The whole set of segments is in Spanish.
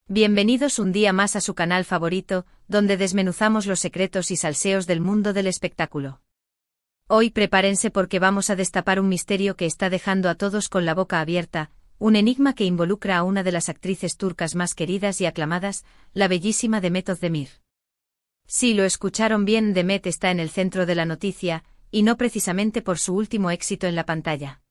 Bienvenidos un día más a su canal favorito, donde desmenuzamos los secretos y salseos del mundo del espectáculo. Hoy prepárense porque vamos a destapar un misterio que está dejando a todos con la boca abierta, un enigma que involucra a una de las actrices turcas más queridas y aclamadas, la bellísima Demet Özdemir. Sí, lo escucharon bien, Demet está en el centro de la noticia, y no precisamente por su último éxito en la pantalla.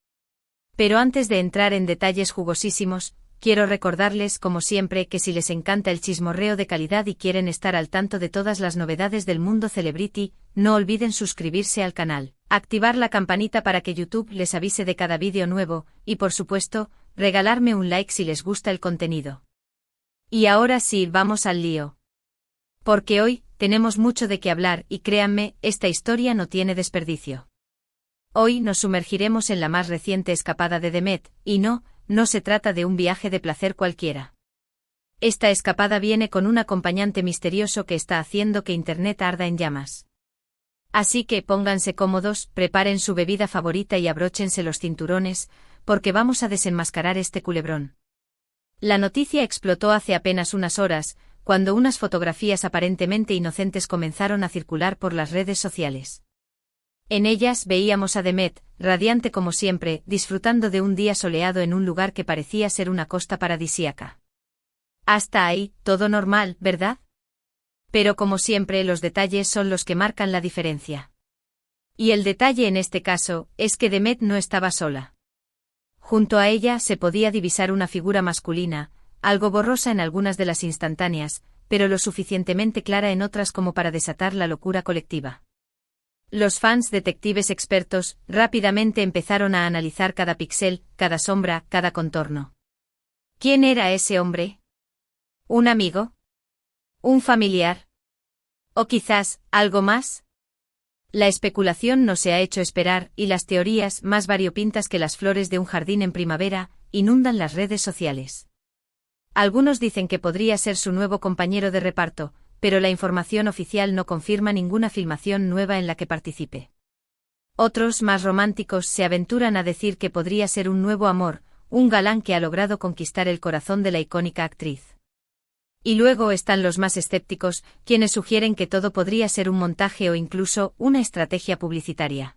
Pero antes de entrar en detalles jugosísimos, quiero recordarles, como siempre, que si les encanta el chismorreo de calidad y quieren estar al tanto de todas las novedades del mundo celebrity, no olviden suscribirse al canal, activar la campanita para que YouTube les avise de cada vídeo nuevo, y por supuesto, regalarme un like si les gusta el contenido. Y ahora sí, vamos al lío. Porque hoy, tenemos mucho de qué hablar y créanme, esta historia no tiene desperdicio. Hoy nos sumergiremos en la más reciente escapada de Demet, y no se trata de un viaje de placer cualquiera. Esta escapada viene con un acompañante misterioso que está haciendo que Internet arda en llamas. Así que pónganse cómodos, preparen su bebida favorita y abróchense los cinturones, porque vamos a desenmascarar este culebrón. La noticia explotó hace apenas unas horas, cuando unas fotografías aparentemente inocentes comenzaron a circular por las redes sociales. En ellas veíamos a Demet, radiante como siempre, disfrutando de un día soleado en un lugar que parecía ser una costa paradisíaca. Hasta ahí, todo normal, ¿verdad? Pero como siempre, los detalles son los que marcan la diferencia. Y el detalle en este caso, es que Demet no estaba sola. Junto a ella se podía divisar una figura masculina, algo borrosa en algunas de las instantáneas, pero lo suficientemente clara en otras como para desatar la locura colectiva. Los fans detectives expertos rápidamente empezaron a analizar cada píxel, cada sombra, cada contorno. ¿Quién era ese hombre? ¿Un amigo? ¿Un familiar? ¿O quizás, algo más? La especulación no se ha hecho esperar y las teorías, más variopintas que las flores de un jardín en primavera, inundan las redes sociales. Algunos dicen que podría ser su nuevo compañero de reparto, pero la información oficial no confirma ninguna filmación nueva en la que participe. Otros, más románticos, se aventuran a decir que podría ser un nuevo amor, un galán que ha logrado conquistar el corazón de la icónica actriz. Y luego están los más escépticos, quienes sugieren que todo podría ser un montaje o incluso una estrategia publicitaria.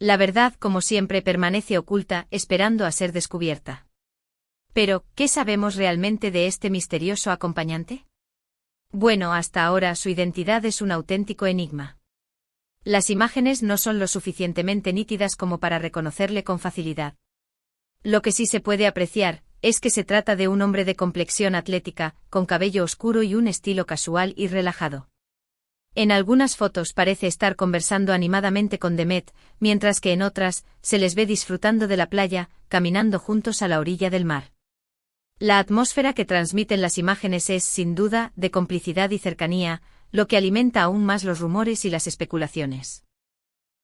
La verdad, como siempre, permanece oculta, esperando a ser descubierta. Pero, ¿qué sabemos realmente de este misterioso acompañante? Bueno, hasta ahora su identidad es un auténtico enigma. Las imágenes no son lo suficientemente nítidas como para reconocerle con facilidad. Lo que sí se puede apreciar, es que se trata de un hombre de complexión atlética, con cabello oscuro y un estilo casual y relajado. En algunas fotos parece estar conversando animadamente con Demet, mientras que en otras, se les ve disfrutando de la playa, caminando juntos a la orilla del mar. La atmósfera que transmiten las imágenes es, sin duda, de complicidad y cercanía, lo que alimenta aún más los rumores y las especulaciones.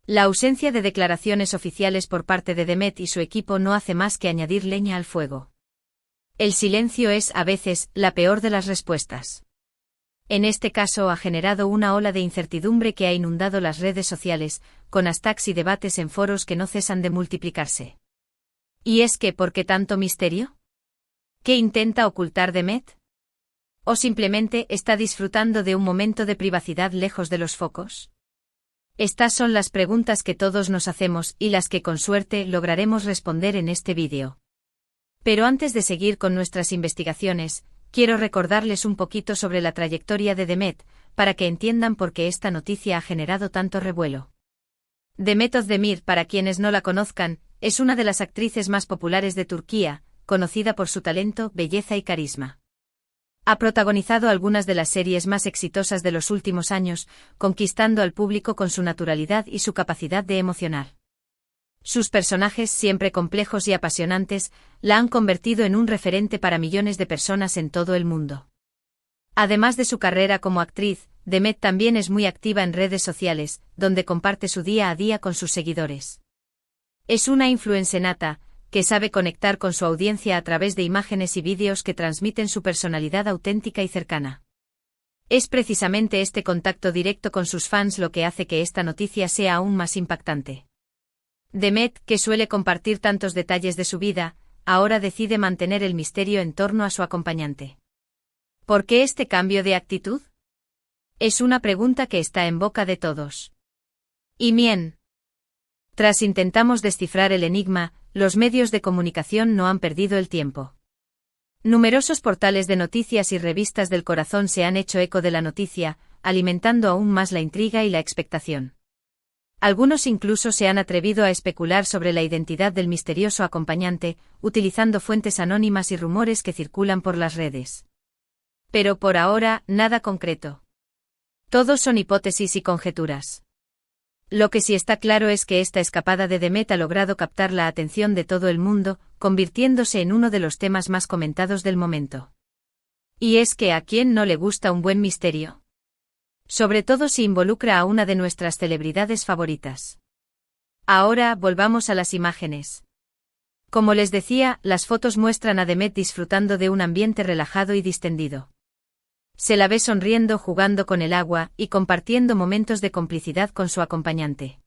La ausencia de declaraciones oficiales por parte de Demet y su equipo no hace más que añadir leña al fuego. El silencio es, a veces, la peor de las respuestas. En este caso ha generado una ola de incertidumbre que ha inundado las redes sociales, con hashtags y debates en foros que no cesan de multiplicarse. ¿Y es que por qué tanto misterio? ¿Qué intenta ocultar Demet? ¿O simplemente está disfrutando de un momento de privacidad lejos de los focos? Estas son las preguntas que todos nos hacemos y las que con suerte lograremos responder en este vídeo. Pero antes de seguir con nuestras investigaciones, quiero recordarles un poquito sobre la trayectoria de Demet, para que entiendan por qué esta noticia ha generado tanto revuelo. Demet Özdemir, para quienes no la conozcan, es una de las actrices más populares de Turquía, conocida por su talento, belleza y carisma. Ha protagonizado algunas de las series más exitosas de los últimos años, conquistando al público con su naturalidad y su capacidad de emocionar. Sus personajes, siempre complejos y apasionantes, la han convertido en un referente para millones de personas en todo el mundo. Además de su carrera como actriz, Demet también es muy activa en redes sociales, donde comparte su día a día con sus seguidores. Es una influencer nata, que sabe conectar con su audiencia a través de imágenes y vídeos que transmiten su personalidad auténtica y cercana. Es precisamente este contacto directo con sus fans lo que hace que esta noticia sea aún más impactante. Demet, que suele compartir tantos detalles de su vida, ahora decide mantener el misterio en torno a su acompañante. ¿Por qué este cambio de actitud? Es una pregunta que está en boca de todos. Y bien. Tras intentamos descifrar el enigma, los medios de comunicación no han perdido el tiempo. Numerosos portales de noticias y revistas del corazón se han hecho eco de la noticia, alimentando aún más la intriga y la expectación. Algunos incluso se han atrevido a especular sobre la identidad del misterioso acompañante, utilizando fuentes anónimas y rumores que circulan por las redes. Pero por ahora, nada concreto. Todos son hipótesis y conjeturas. Lo que sí está claro es que esta escapada de Demet ha logrado captar la atención de todo el mundo, convirtiéndose en uno de los temas más comentados del momento. Y es que ¿a quién no le gusta un buen misterio? Sobre todo si involucra a una de nuestras celebridades favoritas. Ahora volvamos a las imágenes. Como les decía, las fotos muestran a Demet disfrutando de un ambiente relajado y distendido. Se la ve sonriendo, jugando con el agua y compartiendo momentos de complicidad con su acompañante.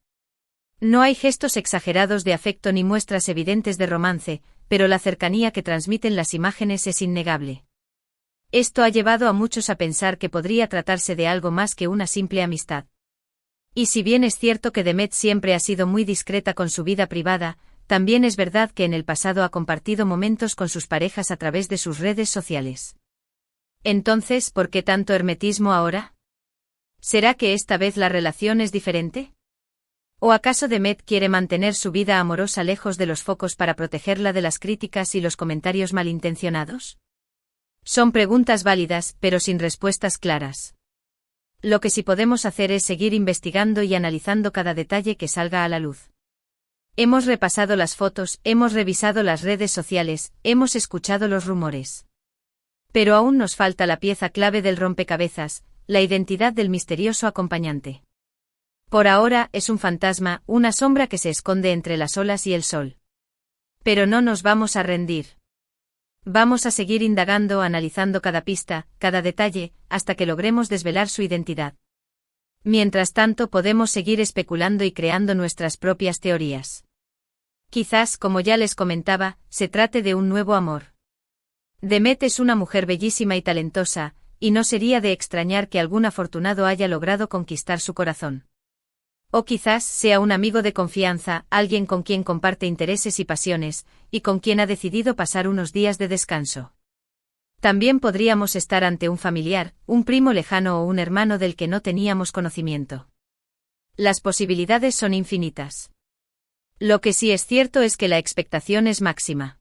No hay gestos exagerados de afecto ni muestras evidentes de romance, pero la cercanía que transmiten las imágenes es innegable. Esto ha llevado a muchos a pensar que podría tratarse de algo más que una simple amistad. Y si bien es cierto que Demet siempre ha sido muy discreta con su vida privada, también es verdad que en el pasado ha compartido momentos con sus parejas a través de sus redes sociales. Entonces, ¿por qué tanto hermetismo ahora? ¿Será que esta vez la relación es diferente? ¿O acaso Demet quiere mantener su vida amorosa lejos de los focos para protegerla de las críticas y los comentarios malintencionados? Son preguntas válidas, pero sin respuestas claras. Lo que sí podemos hacer es seguir investigando y analizando cada detalle que salga a la luz. Hemos repasado las fotos, hemos revisado las redes sociales, hemos escuchado los rumores. Pero aún nos falta la pieza clave del rompecabezas, la identidad del misterioso acompañante. Por ahora es un fantasma, una sombra que se esconde entre las olas y el sol. Pero no nos vamos a rendir. Vamos a seguir indagando, analizando cada pista, cada detalle, hasta que logremos desvelar su identidad. Mientras tanto podemos seguir especulando y creando nuestras propias teorías. Quizás, como ya les comentaba, se trate de un nuevo amor. Demet es una mujer bellísima y talentosa, y no sería de extrañar que algún afortunado haya logrado conquistar su corazón. O quizás sea un amigo de confianza, alguien con quien comparte intereses y pasiones, y con quien ha decidido pasar unos días de descanso. También podríamos estar ante un familiar, un primo lejano o un hermano del que no teníamos conocimiento. Las posibilidades son infinitas. Lo que sí es cierto es que la expectación es máxima.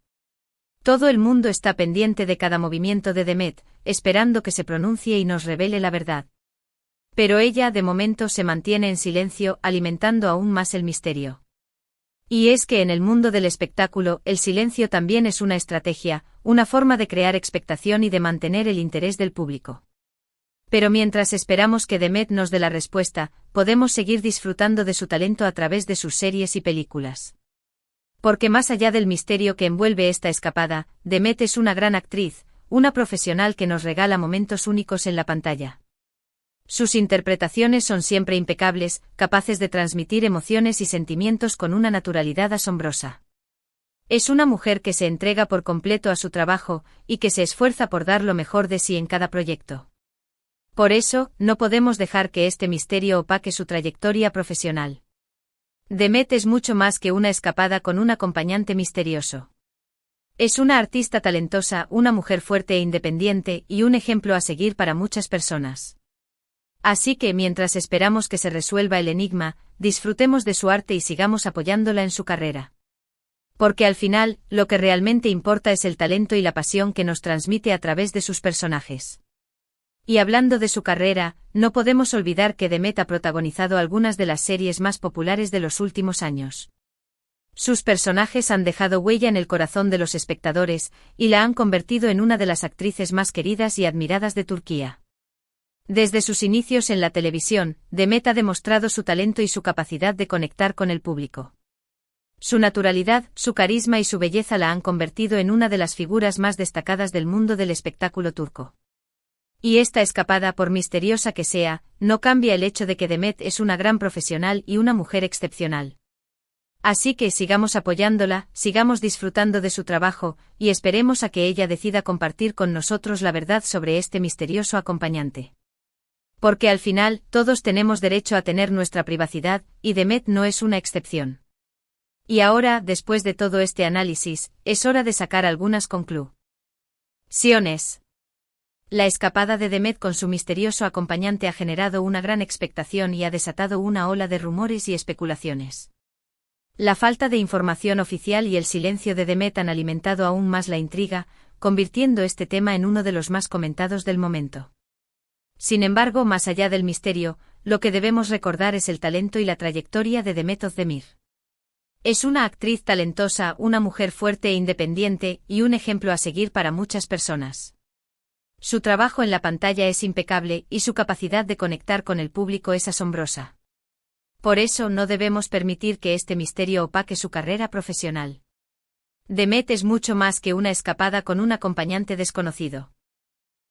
Todo el mundo está pendiente de cada movimiento de Demet, esperando que se pronuncie y nos revele la verdad. Pero ella de momento se mantiene en silencio, alimentando aún más el misterio. Y es que en el mundo del espectáculo, el silencio también es una estrategia, una forma de crear expectación y de mantener el interés del público. Pero mientras esperamos que Demet nos dé la respuesta, podemos seguir disfrutando de su talento a través de sus series y películas. Porque más allá del misterio que envuelve esta escapada, Demet es una gran actriz, una profesional que nos regala momentos únicos en la pantalla. Sus interpretaciones son siempre impecables, capaces de transmitir emociones y sentimientos con una naturalidad asombrosa. Es una mujer que se entrega por completo a su trabajo, y que se esfuerza por dar lo mejor de sí en cada proyecto. Por eso, no podemos dejar que este misterio opaque su trayectoria profesional. Demet es mucho más que una escapada con un acompañante misterioso. Es una artista talentosa, una mujer fuerte e independiente, y un ejemplo a seguir para muchas personas. Así que mientras esperamos que se resuelva el enigma, disfrutemos de su arte y sigamos apoyándola en su carrera. Porque al final, lo que realmente importa es el talento y la pasión que nos transmite a través de sus personajes. Y hablando de su carrera, no podemos olvidar que Demet ha protagonizado algunas de las series más populares de los últimos años. Sus personajes han dejado huella en el corazón de los espectadores, y la han convertido en una de las actrices más queridas y admiradas de Turquía. Desde sus inicios en la televisión, Demet ha demostrado su talento y su capacidad de conectar con el público. Su naturalidad, su carisma y su belleza la han convertido en una de las figuras más destacadas del mundo del espectáculo turco. Y esta escapada, por misteriosa que sea, no cambia el hecho de que Demet es una gran profesional y una mujer excepcional. Así que sigamos apoyándola, sigamos disfrutando de su trabajo, y esperemos a que ella decida compartir con nosotros la verdad sobre este misterioso acompañante. Porque al final, todos tenemos derecho a tener nuestra privacidad, y Demet no es una excepción. Y ahora, después de todo este análisis, es hora de sacar algunas conclusiones. La escapada de Demet con su misterioso acompañante ha generado una gran expectación y ha desatado una ola de rumores y especulaciones. La falta de información oficial y el silencio de Demet han alimentado aún más la intriga, convirtiendo este tema en uno de los más comentados del momento. Sin embargo, más allá del misterio, lo que debemos recordar es el talento y la trayectoria de Demet Özdemir. Es una actriz talentosa, una mujer fuerte e independiente, y un ejemplo a seguir para muchas personas. Su trabajo en la pantalla es impecable, y su capacidad de conectar con el público es asombrosa. Por eso no debemos permitir que este misterio opaque su carrera profesional. Demet es mucho más que una escapada con un acompañante desconocido.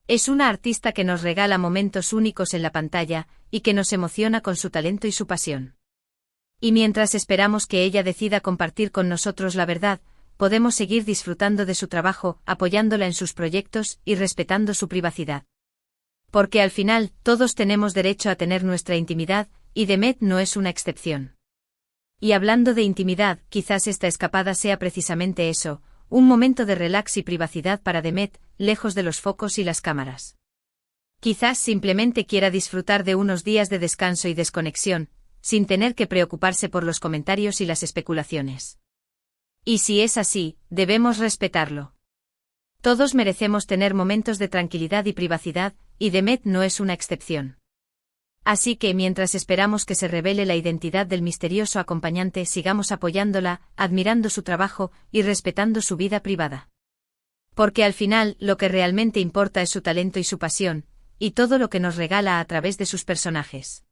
Es una artista que nos regala momentos únicos en la pantalla, y que nos emociona con su talento y su pasión. Y mientras esperamos que ella decida compartir con nosotros la verdad, podemos seguir disfrutando de su trabajo, apoyándola en sus proyectos y respetando su privacidad. Porque al final, todos tenemos derecho a tener nuestra intimidad, y Demet no es una excepción. Y hablando de intimidad, quizás esta escapada sea precisamente eso, un momento de relax y privacidad para Demet, lejos de los focos y las cámaras. Quizás simplemente quiera disfrutar de unos días de descanso y desconexión, sin tener que preocuparse por los comentarios y las especulaciones. Y si es así, debemos respetarlo. Todos merecemos tener momentos de tranquilidad y privacidad, y Demet no es una excepción. Así que mientras esperamos que se revele la identidad del misterioso acompañante, sigamos apoyándola, admirando su trabajo y respetando su vida privada. Porque al final, lo que realmente importa es su talento y su pasión, y todo lo que nos regala a través de sus personajes.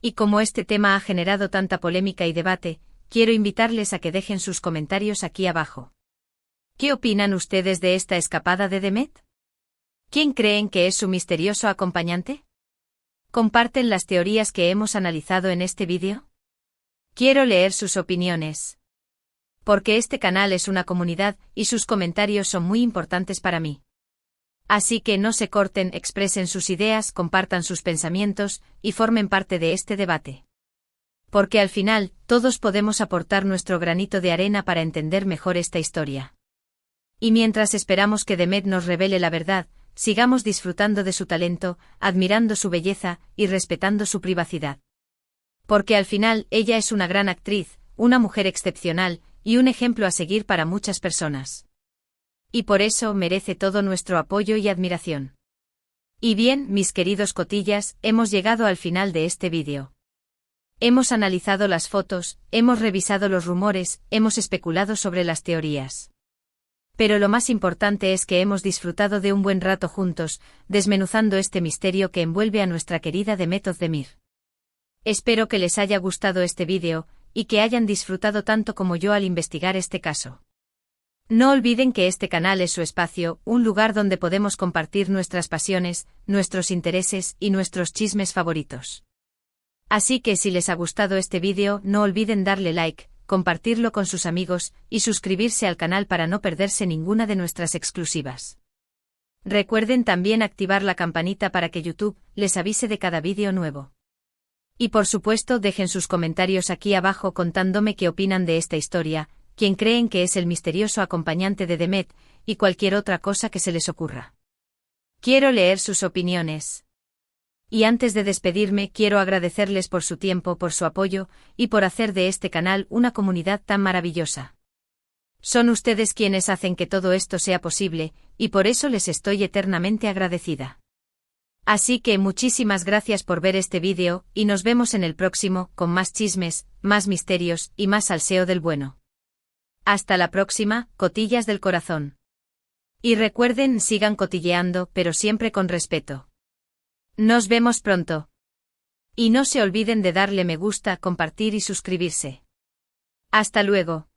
Y como este tema ha generado tanta polémica y debate, quiero invitarles a que dejen sus comentarios aquí abajo. ¿Qué opinan ustedes de esta escapada de Demet? ¿Quién creen que es su misterioso acompañante? ¿Comparten las teorías que hemos analizado en este vídeo? Quiero leer sus opiniones. Porque este canal es una comunidad, y sus comentarios son muy importantes para mí. Así que no se corten, expresen sus ideas, compartan sus pensamientos, y formen parte de este debate. Porque al final, todos podemos aportar nuestro granito de arena para entender mejor esta historia. Y mientras esperamos que Demet nos revele la verdad, sigamos disfrutando de su talento, admirando su belleza, y respetando su privacidad. Porque al final, ella es una gran actriz, una mujer excepcional, y un ejemplo a seguir para muchas personas. Y por eso merece todo nuestro apoyo y admiración. Y bien, mis queridos cotillas, hemos llegado al final de este vídeo. Hemos analizado las fotos, hemos revisado los rumores, hemos especulado sobre las teorías. Pero lo más importante es que hemos disfrutado de un buen rato juntos, desmenuzando este misterio que envuelve a nuestra querida Demet Özdemir. Espero que les haya gustado este vídeo, y que hayan disfrutado tanto como yo al investigar este caso. No olviden que este canal es su espacio, un lugar donde podemos compartir nuestras pasiones, nuestros intereses y nuestros chismes favoritos. Así que si les ha gustado este vídeo, no olviden darle like, compartirlo con sus amigos, y suscribirse al canal para no perderse ninguna de nuestras exclusivas. Recuerden también activar la campanita para que YouTube les avise de cada vídeo nuevo. Y por supuesto dejen sus comentarios aquí abajo contándome qué opinan de esta historia, quién creen que es el misterioso acompañante de Demet, y cualquier otra cosa que se les ocurra. Quiero leer sus opiniones. Y antes de despedirme, quiero agradecerles por su tiempo, por su apoyo, y por hacer de este canal una comunidad tan maravillosa. Son ustedes quienes hacen que todo esto sea posible, y por eso les estoy eternamente agradecida. Así que muchísimas gracias por ver este vídeo, y nos vemos en el próximo, con más chismes, más misterios, y más salseo del bueno. Hasta la próxima, cotillas del corazón. Y recuerden, sigan cotilleando, pero siempre con respeto. Nos vemos pronto. Y no se olviden de darle me gusta, compartir y suscribirse. Hasta luego.